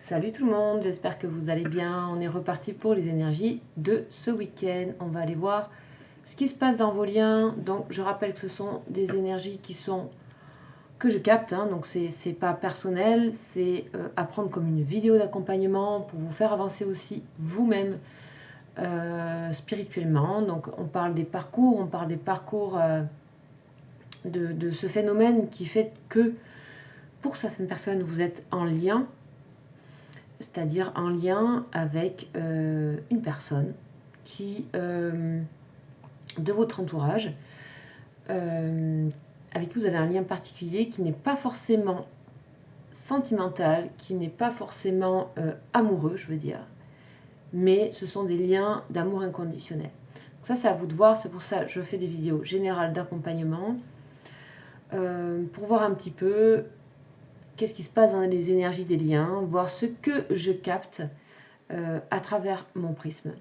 Salut tout le monde, j'espère que vous allez bien. On est reparti pour les énergies de ce week-end. On va aller voir ce qui se passe dans vos liens. Donc je rappelle que ce sont des énergies que je capte, hein. Donc c'est pas personnel, c'est à prendre comme une vidéo d'accompagnement pour vous faire avancer aussi vous-même spirituellement. Donc on parle des parcours, de ce phénomène qui fait que pour certaines personnes vous êtes en lien, c'est-à-dire en lien avec une personne qui, de votre entourage, avec qui vous avez un lien particulier qui n'est pas forcément sentimental, qui n'est pas forcément amoureux, je veux dire, mais ce sont des liens d'amour inconditionnel. Donc ça, c'est à vous de voir, c'est pour ça que je fais des vidéos générales d'accompagnement, pour voir un petit peu qu'est-ce qui se passe dans les énergies des liens, voir ce que je capte à travers mon prisme.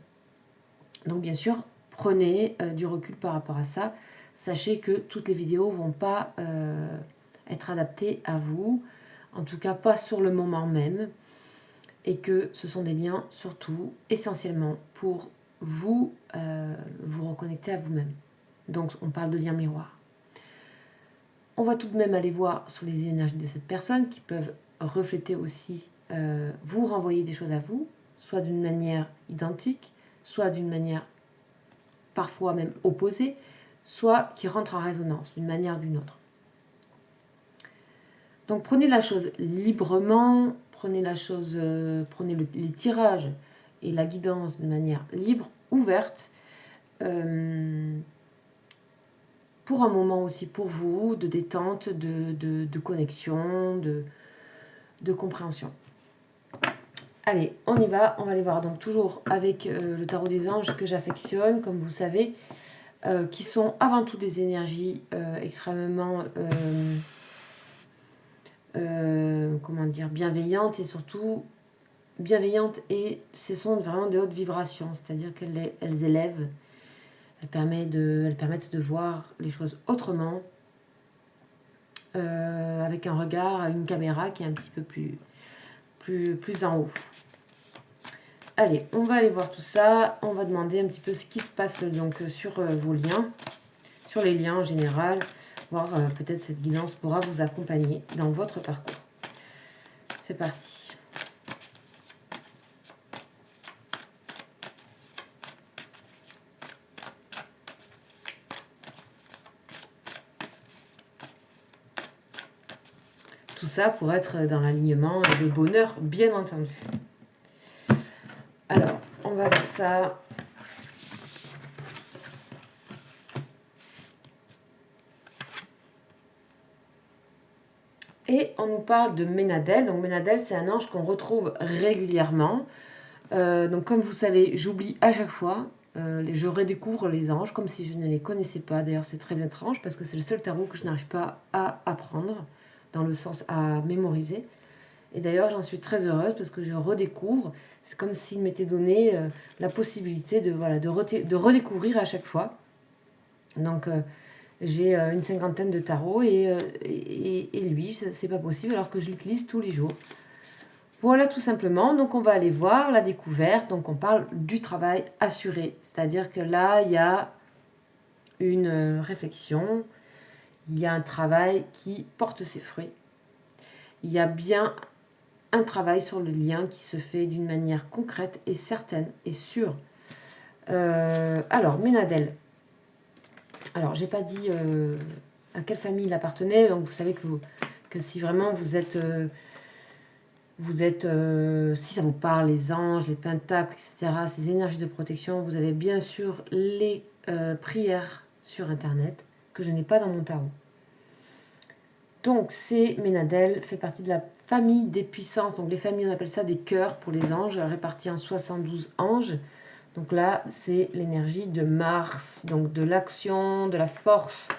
Donc bien sûr, prenez du recul par rapport à ça. Sachez que toutes les vidéos ne vont pas être adaptées à vous, en tout cas pas sur le moment même, et que ce sont des liens surtout essentiellement pour vous vous reconnecter à vous-même. Donc on parle de liens miroirs. On va tout de même aller voir sur les énergies de cette personne qui peuvent refléter aussi, vous renvoyer des choses à vous, soit d'une manière identique, soit d'une manière parfois même opposée, soit qui rentrent en résonance d'une manière ou d'une autre. Donc prenez la chose librement, prenez les tirages et la guidance de manière libre, ouverte, pour un moment aussi pour vous, de détente, de connexion, de compréhension. Allez, on y va, on va aller voir donc toujours avec le tarot des anges que j'affectionne, comme vous savez, qui sont avant tout des énergies extrêmement comment dire, bienveillantes, et surtout bienveillantes, et ce sont vraiment des hautes vibrations, c'est-à-dire qu'elles élèvent, elles permettent de voir les choses autrement, avec un regard, une caméra qui est un petit peu plus en haut. Allez, on va aller voir tout ça. On va demander un petit peu ce qui se passe donc sur vos liens, sur les liens en général, voir peut-être cette guidance pourra vous accompagner dans votre parcours. C'est parti. Tout ça pour être dans l'alignement et le bonheur, bien entendu. Alors, on va voir ça. Et on nous parle de Ménadel. Donc Ménadel, c'est un ange qu'on retrouve régulièrement. Donc comme vous savez, j'oublie à chaque fois. Je redécouvre les anges comme si je ne les connaissais pas. D'ailleurs, c'est très étrange parce que c'est le seul tarot que je n'arrive pas à apprendre, dans le sens à mémoriser. Et d'ailleurs, j'en suis très heureuse parce que je redécouvre. C'est comme s'il m'était donné la possibilité de redécouvrir à chaque fois. Donc, j'ai une cinquantaine de tarots et lui, c'est pas possible alors que je l'utilise tous les jours. Voilà tout simplement. Donc, on va aller voir la découverte. Donc, on parle du travail assuré. C'est-à-dire que là, il y a une réflexion, il y a un travail qui porte ses fruits. Il y a bien un travail sur le lien qui se fait d'une manière concrète et certaine et sûre. Alors, Ménadel. Alors, j'ai pas dit à quelle famille il appartenait. Donc, vous savez que si vraiment vous êtes, si ça vous parle, les anges, les pentacles, etc., ces énergies de protection, vous avez bien sûr les prières sur Internet que je n'ai pas dans mon tarot. Donc, c'est Ménadel, fait partie de la famille des puissances. Donc, les familles, on appelle ça des cœurs pour les anges, répartis en 72 anges. Donc là, c'est l'énergie de Mars, donc de l'action, de la force,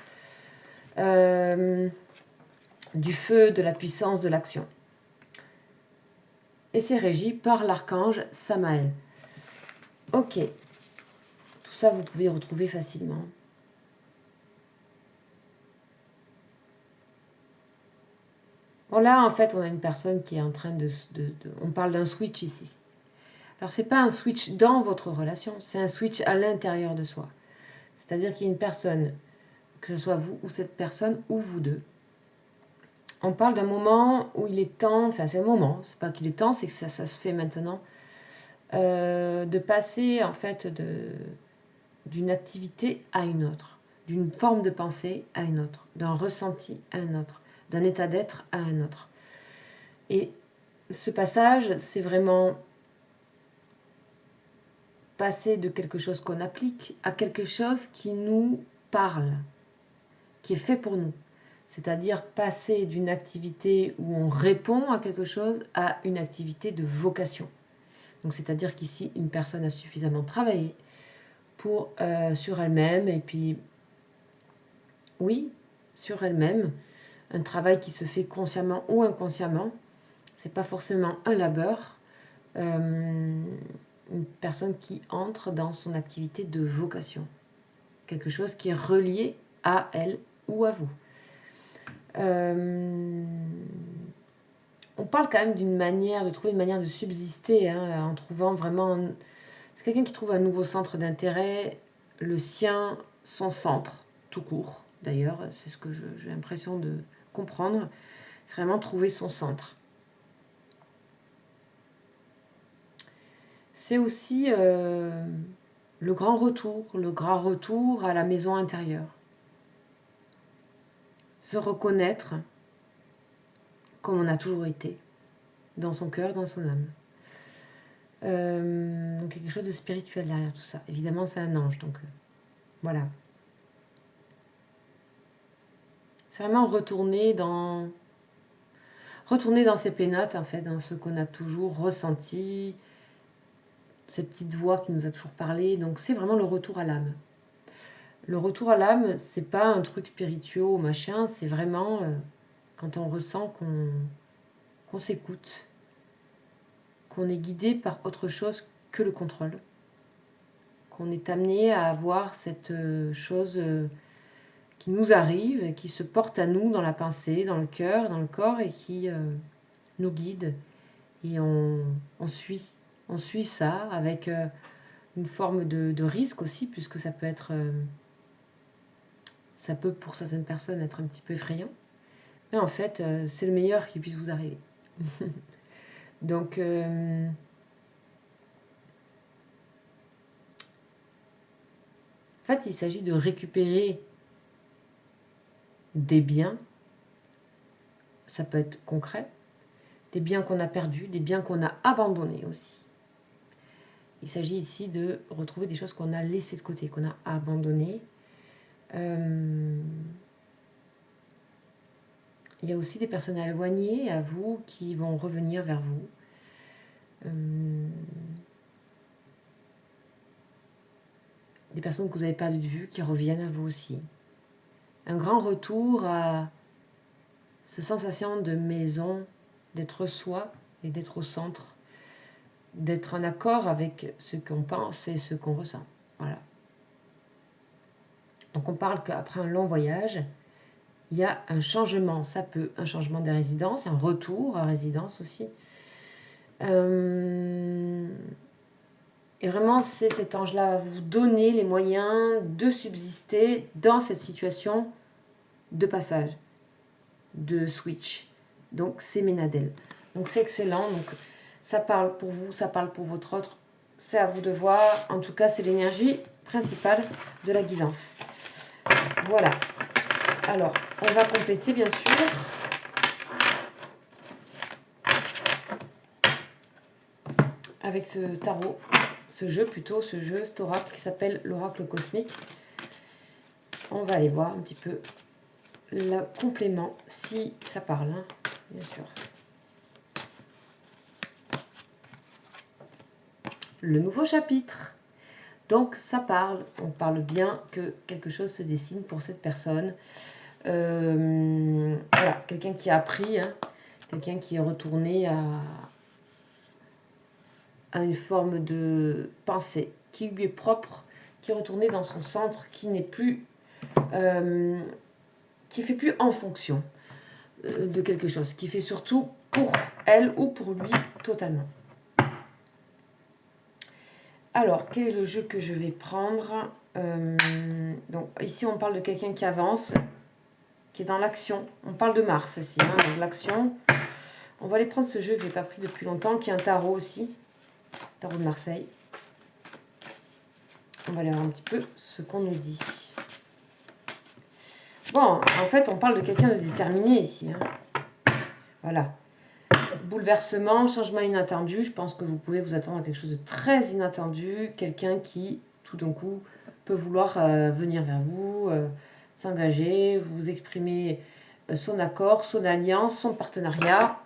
du feu, de la puissance, de l'action. Et c'est régi par l'archange Samaël. Ok, tout ça vous pouvez retrouver facilement. Bon, là, en fait, on a une personne qui est en train on parle d'un switch ici. Alors, c'est pas un switch dans votre relation, c'est un switch à l'intérieur de soi. C'est-à-dire qu'il y a une personne, que ce soit vous ou cette personne, ou vous deux. On parle d'un moment où il est temps, enfin c'est un moment, c'est pas qu'il est temps, c'est que ça se fait maintenant, de passer en fait d'une activité à une autre, d'une forme de pensée à une autre, d'un ressenti à un autre, d'un état d'être à un autre. Et ce passage, c'est vraiment passer de quelque chose qu'on applique à quelque chose qui nous parle, qui est fait pour nous. C'est-à-dire passer d'une activité où on répond à quelque chose à une activité de vocation. Donc c'est-à-dire qu'ici, une personne a suffisamment travaillé sur elle-même, et puis, oui, sur elle-même, un travail qui se fait consciemment ou inconsciemment, c'est pas forcément un labeur, une personne qui entre dans son activité de vocation, quelque chose qui est relié à elle ou à vous. On parle quand même de trouver une manière de subsister, hein, en trouvant vraiment... C'est quelqu'un qui trouve un nouveau centre d'intérêt, le sien, son centre, tout court d'ailleurs, c'est ce que j'ai l'impression de comprendre, c'est vraiment trouver son centre. C'est aussi le grand retour à la maison intérieure. Se reconnaître comme on a toujours été, dans son cœur, dans son âme. Donc quelque chose de spirituel derrière tout ça. Évidemment, c'est un ange, donc voilà. C'est vraiment retourner dans ses pénates, en fait, dans ce qu'on a toujours ressenti, cette petite voix qui nous a toujours parlé. Donc c'est vraiment le retour à l'âme. Le retour à l'âme, c'est pas un truc spirituel ou machin, c'est vraiment quand on ressent qu'on s'écoute, qu'on est guidé par autre chose que le contrôle, qu'on est amené à avoir cette chose qui nous arrive, qui se porte à nous dans la pensée, dans le cœur, dans le corps, et qui nous guide. Et on suit ça avec une forme de risque aussi, puisque ça peut pour certaines personnes être un petit peu effrayant. Mais en fait, c'est le meilleur qui puisse vous arriver. Donc, en fait, il s'agit de récupérer des biens. Ça peut être concret. Des biens qu'on a perdus, des biens qu'on a abandonnés aussi. Il s'agit ici de retrouver des choses qu'on a laissées de côté, qu'on a abandonnées. Il y a aussi des personnes éloignées à vous qui vont revenir vers vous. Des personnes que vous avez perdues de vue qui reviennent à vous aussi. Un grand retour à cette sensation de maison, d'être soi et d'être au centre, d'être en accord avec ce qu'on pense et ce qu'on ressent. Voilà. Donc on parle qu'après un long voyage, il y a un changement. Ça peut un changement de résidence, un retour à résidence aussi. Et vraiment, c'est cet ange-là va vous donner les moyens de subsister dans cette situation de passage, de switch. Donc c'est Ménadel. Donc c'est excellent. Donc ça parle pour vous, ça parle pour votre autre. C'est à vous de voir. En tout cas, c'est l'énergie principale de la guidance. Voilà. Alors, on va compléter bien sûr. Avec ce tarot, ce jeu, cet oracle qui s'appelle l'oracle cosmique. On va aller voir un petit peu le complément, si ça parle, hein, bien sûr. Le nouveau chapitre. Donc ça parle, on parle bien que quelque chose se dessine pour cette personne. Voilà, quelqu'un qui a appris, hein, quelqu'un qui est retourné à une forme de pensée qui lui est propre, qui est retourné dans son centre, qui n'est plus, qui fait plus en fonction. de quelque chose, qui fait surtout pour elle ou pour lui totalement. Alors, quel est le jeu que je vais prendre? Donc ici, on parle de quelqu'un qui avance, qui est dans l'action. On parle de Mars ici, hein, donc l'action. On va aller prendre ce jeu que je n'ai pas pris depuis longtemps, qui est un tarot aussi, tarot de Marseille. On va aller voir un petit peu ce qu'on nous dit. Bon, en fait, on parle de quelqu'un de déterminé ici. Hein. Voilà. Bouleversement, changement inattendu. Je pense que vous pouvez vous attendre à quelque chose de très inattendu. Quelqu'un qui, tout d'un coup, peut vouloir venir vers vous, s'engager, vous exprimer son accord, son alliance, son partenariat.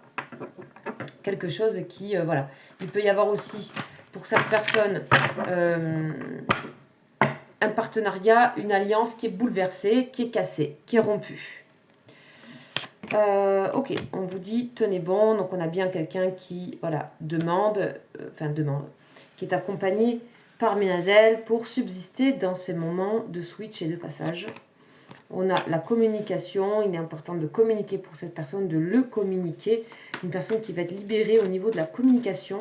Quelque chose qui, voilà. Il peut y avoir aussi, pour cette personne, un partenariat, une alliance qui est bouleversée, qui est cassée, qui est rompue. Ok, on vous dit tenez bon, donc on a bien quelqu'un qui voilà, demande, qui est accompagné par Ménadel pour subsister dans ces moments de switch et de passage. On a la communication, il est important de communiquer pour cette personne, de le communiquer, une personne qui va être libérée au niveau de la communication.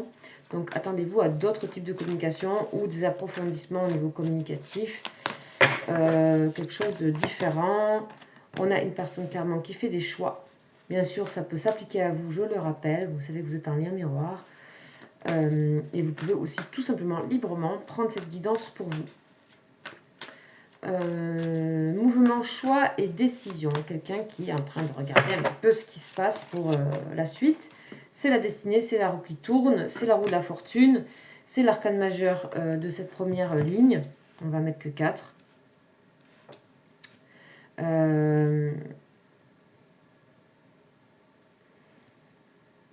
Donc attendez-vous à d'autres types de communication ou des approfondissements au niveau communicatif, quelque chose de différent. On a une personne clairement qui fait des choix. Bien sûr, ça peut s'appliquer à vous, je le rappelle. Vous savez que vous êtes un lien miroir. Et vous pouvez aussi tout simplement, librement, prendre cette guidance pour vous. Mouvement, choix et décision. Quelqu'un qui est en train de regarder un petit peu ce qui se passe pour la suite. C'est la destinée, c'est la roue qui tourne, c'est la roue de la fortune, c'est l'arcane majeur de cette première ligne. On va mettre que 4.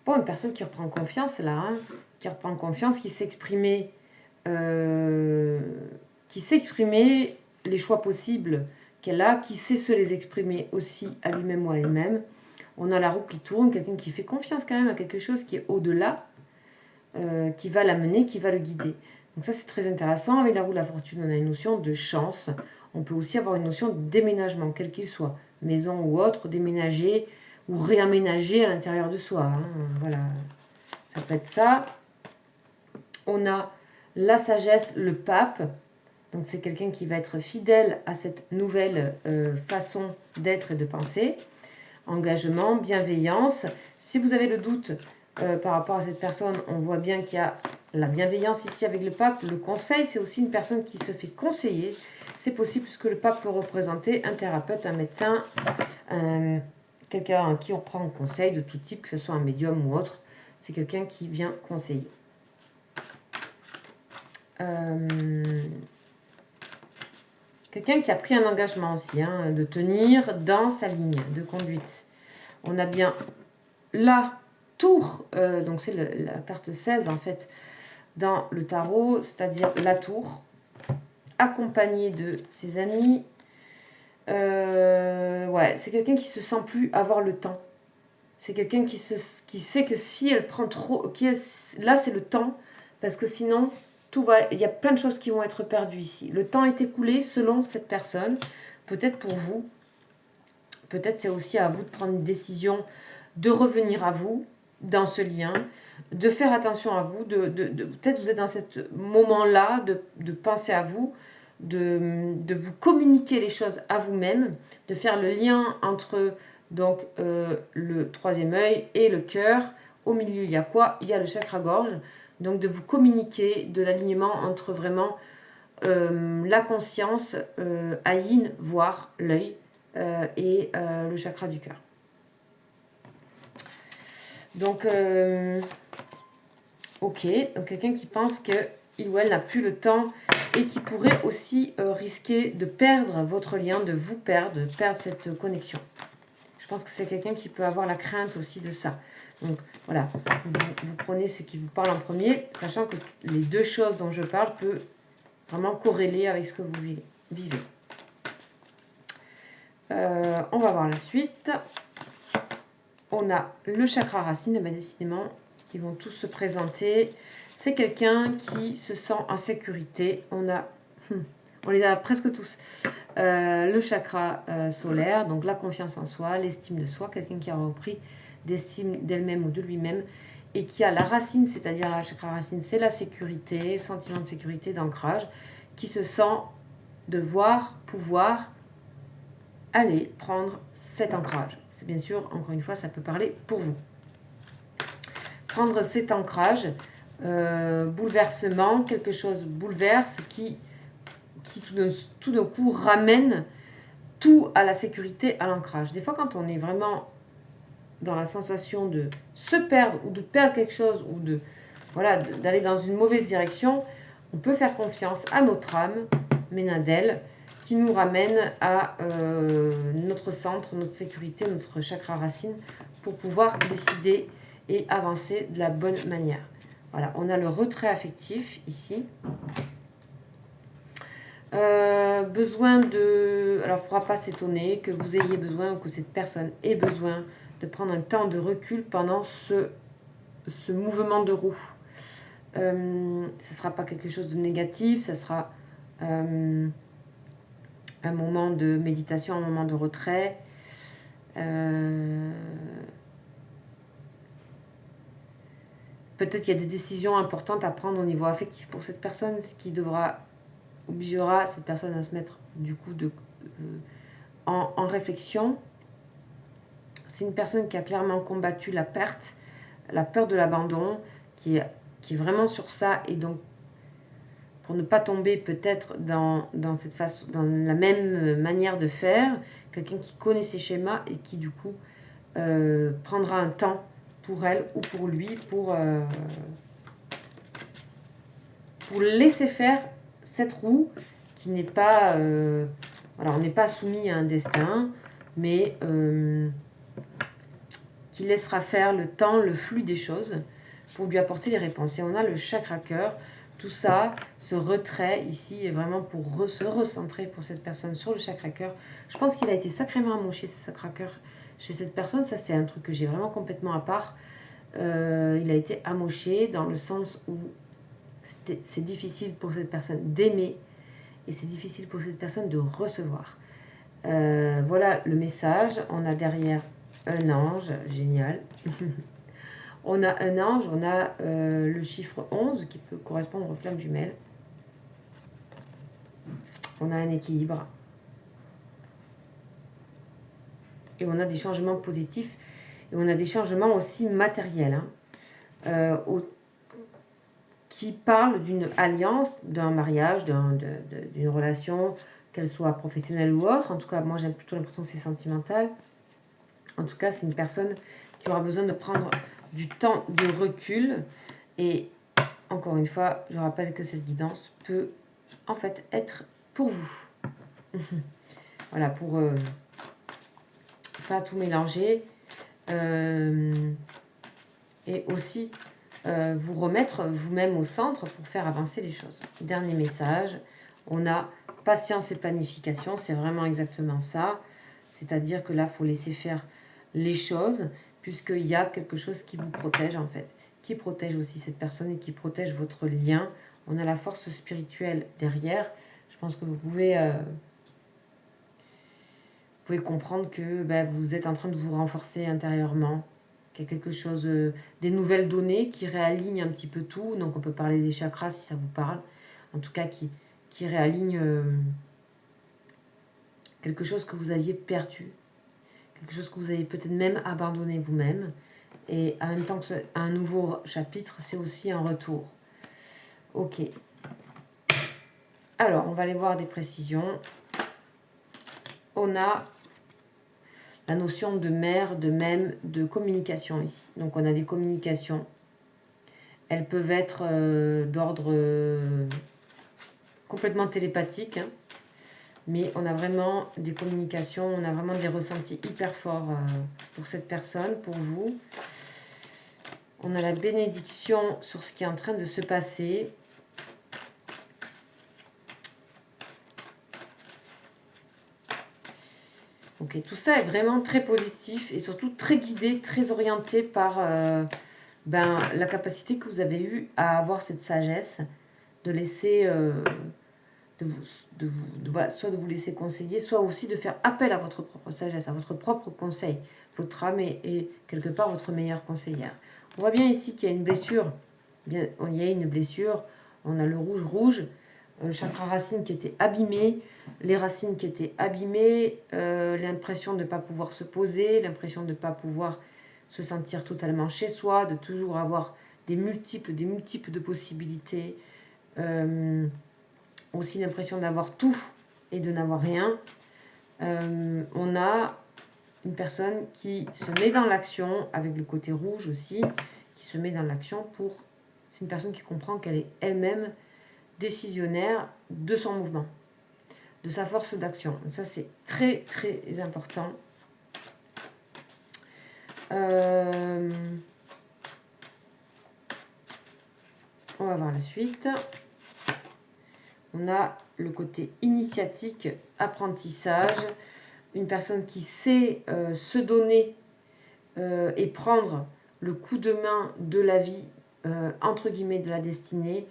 Bon, une personne qui reprend confiance là, hein, qui reprend confiance, qui s'exprimait les choix possibles qu'elle a, qui sait se les exprimer aussi à lui-même ou à elle-même. On a la roue qui tourne, quelqu'un qui fait confiance quand même à quelque chose qui est au-delà, qui va l'amener, qui va le guider. Donc ça c'est très intéressant. Avec la roue de la fortune, on a une notion de chance. On peut aussi avoir une notion de déménagement, quel qu'il soit, maison ou autre, déménager ou réaménager à l'intérieur de soi. Hein. Voilà, ça peut être ça. On a la sagesse, le pape. Donc c'est quelqu'un qui va être fidèle à cette nouvelle façon d'être et de penser. Engagement, bienveillance. Si vous avez le doute par rapport à cette personne, on voit bien qu'il y a la bienveillance ici avec le pape. Le conseil, c'est aussi une personne qui se fait conseiller. C'est possible puisque le pape peut représenter un thérapeute, un médecin, quelqu'un à qui on prend un conseil de tout type, que ce soit un médium ou autre. C'est quelqu'un qui vient conseiller. Quelqu'un qui a pris un engagement aussi, hein, de tenir dans sa ligne de conduite. On a bien la tour, donc c'est la carte 16 en fait, dans le tarot, c'est-à-dire la tour, accompagnée de ses amis. Ouais, c'est quelqu'un qui se sent plus avoir le temps. C'est quelqu'un qui sait que si elle prend trop, là c'est le temps, parce que sinon il y a plein de choses qui vont être perdues ici. Le temps est écoulé selon cette personne, peut-être pour vous, peut-être c'est aussi à vous de prendre une décision, de revenir à vous dans ce lien, de faire attention à vous, peut-être vous êtes dans ce moment-là de penser à vous, de vous communiquer les choses à vous-même, de faire le lien entre donc le troisième œil et le cœur. Au milieu, il y a quoi? Il y a le chakra-gorge. Donc de vous communiquer de l'alignement entre vraiment la conscience, Ayin, voire l'œil, et le chakra du cœur. Donc, ok, donc quelqu'un qui pense qu'il ou elle n'a plus le temps et qui pourrait aussi risquer de perdre votre lien, de vous perdre, de perdre cette connexion. Je pense que c'est quelqu'un qui peut avoir la crainte aussi de ça. Donc voilà, vous prenez ce qui vous parle en premier, sachant que les deux choses dont je parle peuvent vraiment corréler avec ce que vous vivez. On va voir la suite. On a le chakra racine, ben décidément, ils vont tous se présenter. C'est quelqu'un qui se sent en sécurité. On les a presque tous. le chakra solaire, donc la confiance en soi, l'estime de soi, quelqu'un qui a repris d'estime d'elle-même ou de lui-même, et qui a la racine, c'est-à-dire la chakra racine, c'est la sécurité, sentiment de sécurité, d'ancrage, qui se sent devoir, pouvoir aller prendre cet ancrage. C'est bien sûr, encore une fois, ça peut parler pour vous. Prendre cet ancrage, bouleversement, quelque chose bouleverse qui tout d'un coup ramène tout à la sécurité, à l'ancrage. Des fois, quand on est vraiment dans la sensation de se perdre ou de perdre quelque chose ou de voilà d'aller dans une mauvaise direction, on peut faire confiance à notre âme, Ménadel, qui nous ramène à notre centre, notre sécurité, notre chakra racine, pour pouvoir décider et avancer de la bonne manière. Voilà, on a le retrait affectif ici. Besoin de... Alors, il ne faudra pas s'étonner que vous ayez besoin ou que cette personne ait besoin de prendre un temps de recul pendant ce mouvement de roue. Ce ne sera pas quelque chose de négatif, ce sera un moment de méditation, un moment de retrait. Peut-être qu'il y a des décisions importantes à prendre au niveau affectif pour cette personne, ce qui obligera cette personne à se mettre du coup en réflexion. C'est une personne qui a clairement combattu la perte, la peur de l'abandon, qui est vraiment sur ça, et donc pour ne pas tomber peut-être dans la même manière de faire, quelqu'un qui connaît ses schémas et qui du coup prendra un temps pour elle ou pour lui pour laisser faire cette roue qui n'est pas voilà, on n'est pas soumis à un destin, mais qui laissera faire le temps, le flux des choses pour lui apporter les réponses. Et on a le chakra cœur. Tout ça, ce retrait ici est vraiment pour se recentrer pour cette personne sur le chakra cœur. Je pense qu'il a été sacrément amoché, ce chakra cœur, chez cette personne. Ça, c'est un truc que j'ai vraiment complètement à part. Il a été amoché dans le sens où c'est difficile pour cette personne d'aimer et c'est difficile pour cette personne de recevoir. Voilà le message. On a derrière un ange, génial. On a un ange, on a le chiffre 11 qui peut correspondre aux flammes jumelles. On a un équilibre. Et on a des changements positifs. Et on a des changements aussi matériels. Qui parlent d'une alliance, d'un mariage, d'une relation, qu'elle soit professionnelle ou autre. En tout cas, moi j'ai plutôt l'impression que c'est sentimental. En tout cas, c'est une personne qui aura besoin de prendre du temps de recul. Et encore une fois, je rappelle que cette guidance peut en fait être pour vous. Voilà, pour pas tout mélanger. Et aussi vous remettre vous-même au centre pour faire avancer les choses. Dernier message, on a patience et planification, c'est vraiment exactement ça. C'est-à-dire que là, il faut laisser faire les choses, puisqu'il y a quelque chose qui vous protège en fait, qui protège aussi cette personne et qui protège votre lien. On a la force spirituelle derrière. Je pense que vous pouvez comprendre que vous êtes en train de vous renforcer intérieurement, qu'il y a quelque chose, des nouvelles données qui réalignent un petit peu tout. Donc on peut parler des chakras si ça vous parle. En tout cas, qui réalignent quelque chose que vous aviez perdu, quelque chose que vous avez peut-être même abandonné vous-même. Et en même temps que un nouveau chapitre, c'est aussi un retour. Ok. Alors, on va aller voir des précisions. On a la notion de mère, de même, de communication ici. Donc on a des communications. Elles peuvent être d'ordre complètement télépathique, hein, mais on a vraiment des communications, on a vraiment des ressentis hyper forts pour cette personne, pour vous. On a la bénédiction sur ce qui est en train de se passer. Ok, tout ça est vraiment très positif et surtout très guidé, très orienté par la capacité que vous avez eue à avoir cette sagesse, de laisser voilà, soit de vous laisser conseiller, soit aussi de faire appel à votre propre sagesse, à votre propre conseil. Votre âme est quelque part votre meilleure conseillère. On voit bien ici qu'il y a une blessure. Bien, il y a une blessure. On a le rouge, le chakra racine qui était abîmé, les racines qui étaient abîmées, l'impression de ne pas pouvoir se poser, l'impression de ne pas pouvoir se sentir totalement chez soi, de toujours avoir des multiples de possibilités. Aussi l'impression d'avoir tout et de n'avoir rien. On a une personne qui se met dans l'action, avec le côté rouge aussi, qui se met dans l'action pour... C'est une personne qui comprend qu'elle est elle-même décisionnaire de son mouvement, de sa force d'action. Donc ça, c'est très, très important. On va voir la suite. On a le côté initiatique, apprentissage, une personne qui sait se donner et prendre le coup de main de la vie, entre guillemets de la destinée,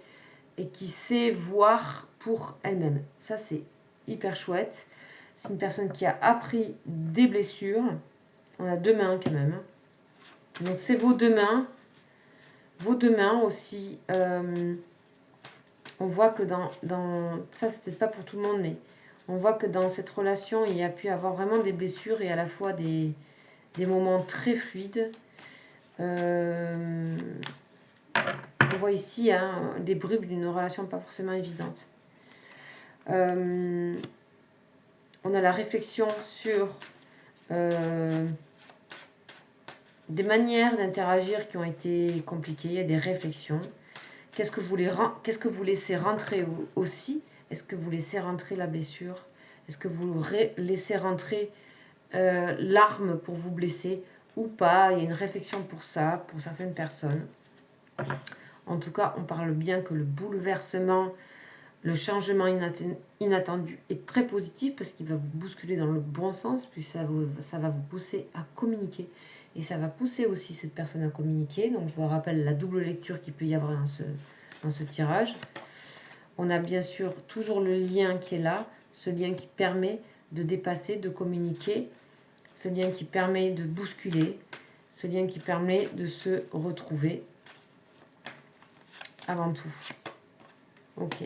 et qui sait voir pour elle-même. Ça, c'est hyper chouette. C'est une personne qui a appris des blessures. On a 2 mains quand même. Donc, c'est vos 2 mains. Vos 2 mains aussi. On voit que dans ça, c'est peut-être pas pour tout le monde, mais on voit que dans cette relation, il y a pu avoir vraiment des blessures et à la fois des moments très fluides. On voit ici des bribes d'une relation pas forcément évidente. On a la réflexion sur des manières d'interagir qui ont été compliquées. Il y a des réflexions. Qu'est-ce que vous laissez rentrer aussi? Est-ce que vous laissez rentrer la blessure? Est-ce que vous laissez rentrer l'arme pour vous blesser ou pas? Il y a une réflexion pour ça, pour certaines personnes. En tout cas, on parle bien que le bouleversement, le changement inattendu est très positif parce qu'il va vous bousculer dans le bon sens, puis ça va vous pousser à communiquer. Et ça va pousser aussi cette personne à communiquer. Donc, je vous rappelle la double lecture qu'il peut y avoir dans ce tirage. On a bien sûr toujours le lien qui est là, ce lien qui permet de dépasser, de communiquer, ce lien qui permet de bousculer, ce lien qui permet de se retrouver avant tout. Ok.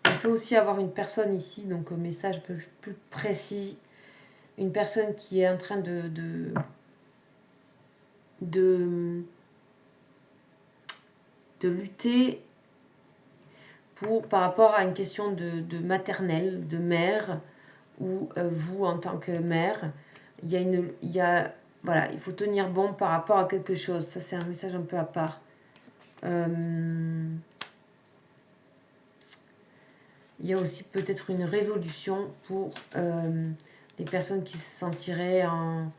On peut aussi avoir une personne ici, donc un message un peu plus précis, une personne qui est en train de lutter par rapport à une question de maternelle, de mère, ou vous en tant que mère, voilà, il faut tenir bon par rapport à quelque chose. Ça, c'est un message un peu à part. Il y a aussi peut-être une résolution pour les personnes qui se sentiraient en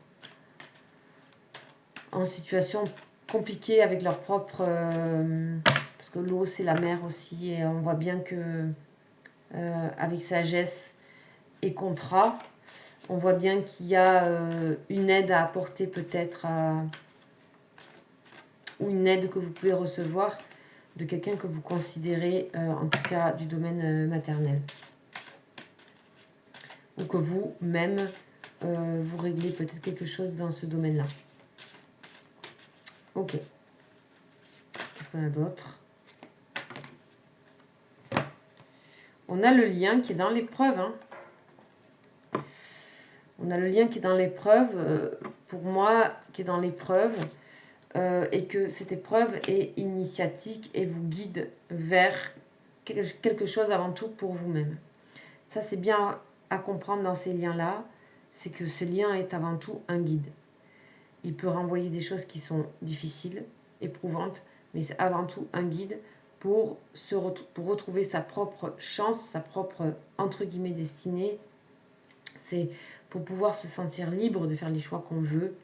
situation compliquée avec leur propre... parce que l'eau, c'est la mer aussi, et on voit bien que avec sagesse et contrat, on voit bien qu'il y a une aide à apporter peut-être, ou une aide que vous pouvez recevoir de quelqu'un que vous considérez, en tout cas du domaine maternel. Ou que vous-même, vous réglez peut-être quelque chose dans ce domaine-là. Ok. Qu'est-ce qu'on a d'autre? On a le lien qui est dans l'épreuve. On a le lien qui est dans l'épreuve, pour moi, qui est dans l'épreuve, et que cette épreuve est initiatique et vous guide vers quelque chose avant tout pour vous-même. Ça, c'est bien à comprendre dans ces liens-là, c'est que ce lien est avant tout un guide. Il peut renvoyer des choses qui sont difficiles, éprouvantes, mais c'est avant tout un guide pour retrouver sa propre chance, sa propre, entre guillemets, destinée. C'est pour pouvoir se sentir libre de faire les choix qu'on veut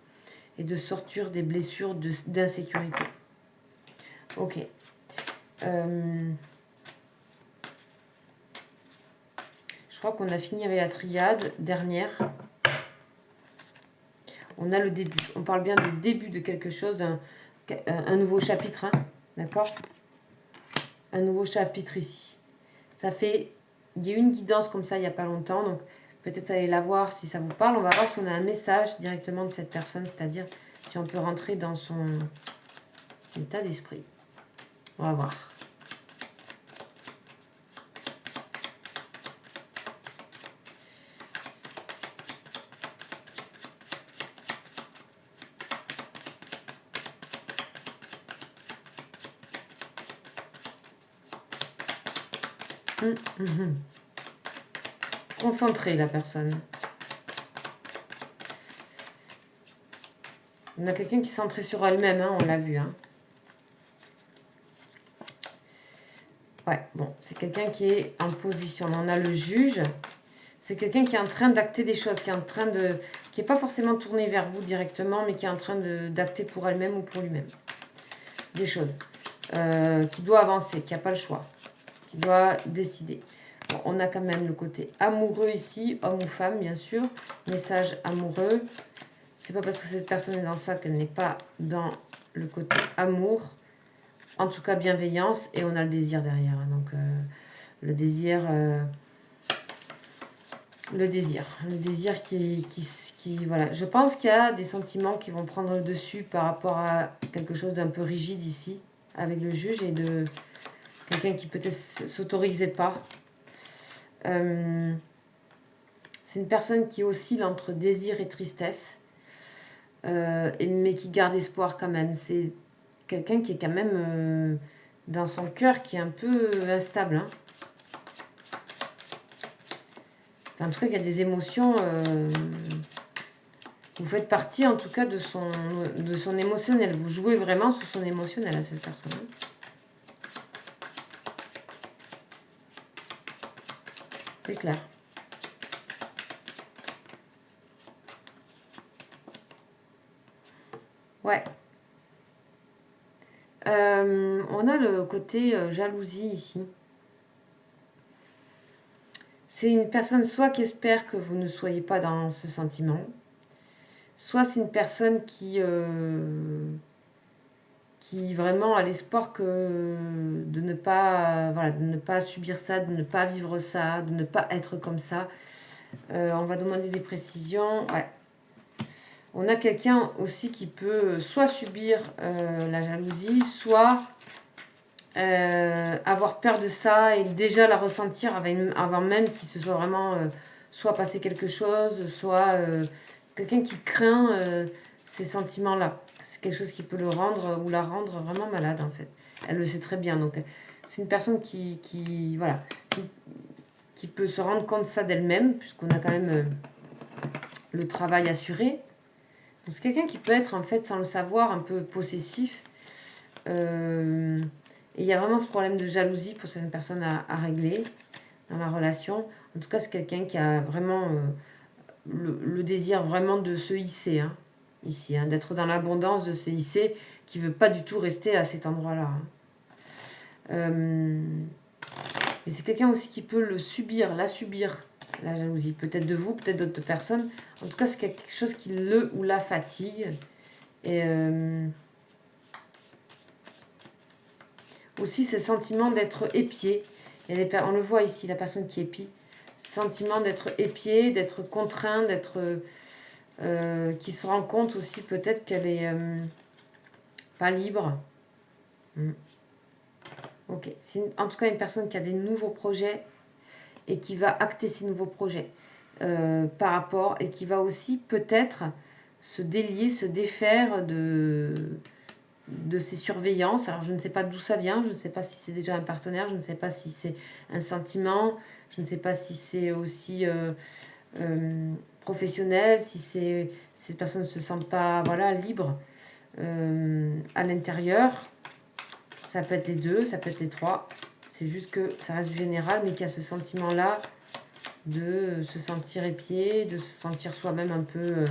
et de sortir des blessures d'insécurité. Ok. Je crois qu'on a fini avec la triade dernière. On a le début. On parle bien du début de quelque chose, un nouveau chapitre. D'accord ? un nouveau chapitre ici. Ça fait, il y a eu une guidance comme ça il n'y a pas longtemps, donc peut-être aller la voir si ça vous parle. On va voir si on a un message directement de cette personne, c'est-à-dire si on peut rentrer dans son état d'esprit. On va voir. Concentrée la personne. On a quelqu'un qui est centré sur elle-même, hein, on l'a vu. Hein. Ouais, bon, c'est quelqu'un qui est en position. On a le juge. C'est quelqu'un qui est en train d'acter des choses, qui est en train de, qui n'est pas forcément tourné vers vous directement, mais qui est en train d'acter pour elle-même ou pour lui-même des choses, qui doit avancer, qui n'a pas le choix, qui doit décider. Bon, on a quand même le côté amoureux ici, homme ou femme, bien sûr. Message amoureux. C'est pas parce que cette personne est dans ça qu'elle n'est pas dans le côté amour. En tout cas, bienveillance. Et on a le désir derrière. Donc, le désir qui voilà. Je pense qu'il y a des sentiments qui vont prendre le dessus par rapport à quelque chose d'un peu rigide ici, avec le juge, et de quelqu'un qui peut-être s'autorisait pas. C'est une personne qui oscille entre désir et tristesse. Mais qui garde espoir quand même. C'est quelqu'un qui est quand même dans son cœur qui est un peu instable. Hein. En tout cas, il y a des émotions. Vous faites partie en tout cas de son émotionnel. Vous jouez vraiment sur son émotionnel à cette personne. C'est clair. Ouais. On a le côté jalousie ici. C'est une personne soit qui espère que vous ne soyez pas dans ce sentiment, soit c'est une personne qui vraiment a l'espoir de ne pas de ne pas subir ça, de ne pas vivre ça, de ne pas être comme ça. On va demander des précisions. Ouais. On a quelqu'un aussi qui peut soit subir la jalousie, soit avoir peur de ça et déjà la ressentir avant même qu'il se soit vraiment soit passé quelque chose, soit quelqu'un qui craint ces sentiments-là. C'est quelque chose qui peut le rendre ou la rendre vraiment malade en fait. Elle le sait très bien. Donc c'est une personne qui peut se rendre compte de ça d'elle-même, puisqu'on a quand même le travail assuré. C'est quelqu'un qui peut être en fait, sans le savoir, un peu possessif. Et il y a vraiment ce problème de jalousie pour certaines personnes à régler dans la relation. En tout cas, c'est quelqu'un qui a vraiment le désir vraiment de se hisser, hein, ici, hein, d'être dans l'abondance, de se hisser, qui ne veut pas du tout rester à cet endroit-là. Hein. Mais c'est quelqu'un aussi qui peut la subir, la jalousie. Peut-être de vous, peut-être d'autres personnes. En tout cas, c'est quelque chose qui le ou la fatigue. Et aussi, ce sentiment d'être épié. On le voit ici, la personne qui épie. Sentiment d'être épié, d'être contraint, qui se rend compte aussi peut-être qu'elle est pas libre. Ok. C'est en tout cas une personne qui a des nouveaux projets et qui va acter ces nouveaux projets par rapport, et qui va aussi peut-être se délier, se défaire de ses surveillances. Alors je ne sais pas d'où ça vient, je ne sais pas si c'est déjà un partenaire, je ne sais pas si c'est un sentiment, je ne sais pas si c'est aussi professionnel, si cette personne ne se sent pas libre à l'intérieur. Ça peut être les deux, ça peut être les trois. C'est juste que ça reste du général, mais qu'il y a ce sentiment-là de se sentir épié, de se sentir soi-même un peu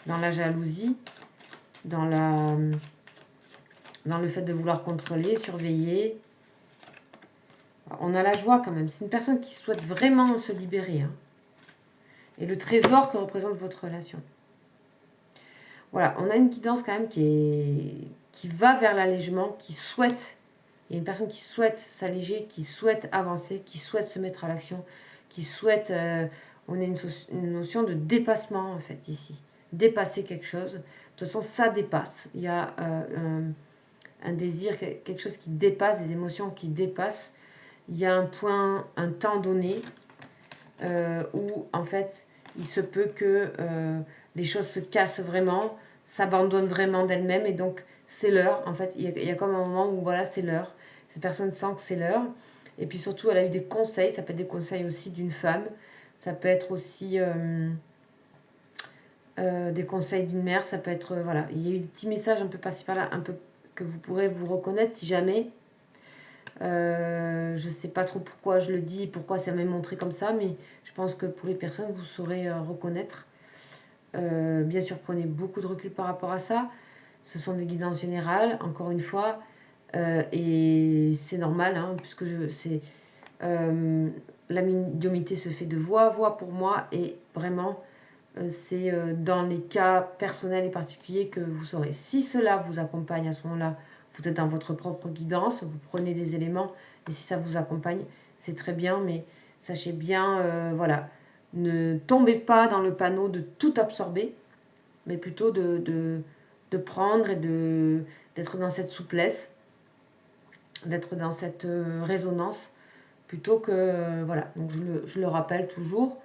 dans la jalousie, dans le fait de vouloir contrôler, surveiller. On a la joie quand même. C'est une personne qui souhaite vraiment se libérer. Hein. Et le trésor que représente votre relation. Voilà, on a une guidance quand même qui qui va vers l'allègement, qui souhaite, il y a une personne qui souhaite s'alléger, qui souhaite avancer, qui souhaite se mettre à l'action, qui souhaite, on a une notion de dépassement en fait ici, dépasser quelque chose. De toute façon, ça dépasse. Il y a un désir, quelque chose qui dépasse, des émotions qui dépassent. Il y a un point, un temps donné où en fait il se peut que les choses se cassent vraiment, s'abandonnent vraiment d'elles-mêmes et donc c'est l'heure. En fait, il y a comme un moment où voilà, c'est l'heure. Cette personne sent que c'est l'heure. Et puis surtout, elle a eu des conseils. Ça peut être des conseils aussi d'une femme. Ça peut être aussi des conseils d'une mère. Ça peut être voilà. Il y a eu des petits messages un peu par-ci par-là, un peu que vous pourrez vous reconnaître si jamais. Je ne sais pas trop pourquoi je le dis, pourquoi ça m'est montré comme ça, mais je pense que pour les personnes, vous saurez reconnaître. Bien sûr, prenez beaucoup de recul par rapport à ça. Ce sont des guidances générales, encore une fois, et c'est normal, hein, puisque la médiumnité se fait de voix à voix pour moi, et vraiment, c'est dans les cas personnels et particuliers que vous saurez. Si cela vous accompagne à ce moment-là, vous êtes dans votre propre guidance, vous prenez des éléments, et si ça vous accompagne, c'est très bien, mais sachez bien, voilà, ne tombez pas dans le panneau de tout absorber, mais plutôt de prendre et d'être dans cette souplesse, d'être dans cette résonance, plutôt que, voilà, donc je le rappelle toujours,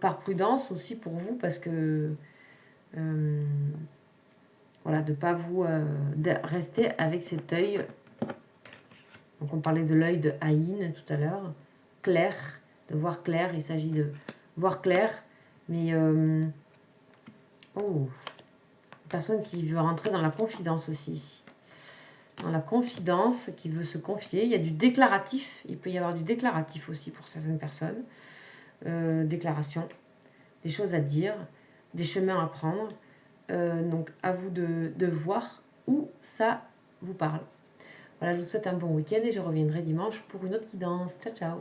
par prudence aussi pour vous, parce que voilà, de ne pas vous rester avec cet œil. Donc on parlait de l'œil de Aïn tout à l'heure, clair, de voir clair, il s'agit de voir clair, mais oh, une personne qui veut rentrer dans la confidence aussi. Dans la confidence, qui veut se confier, il y a du déclaratif, il peut y avoir du déclaratif aussi pour certaines personnes, déclaration, des choses à dire, des chemins à prendre, donc à vous de voir où ça vous parle. Voilà, je vous souhaite un bon week-end et je reviendrai dimanche pour une autre guidance. Ciao, ciao!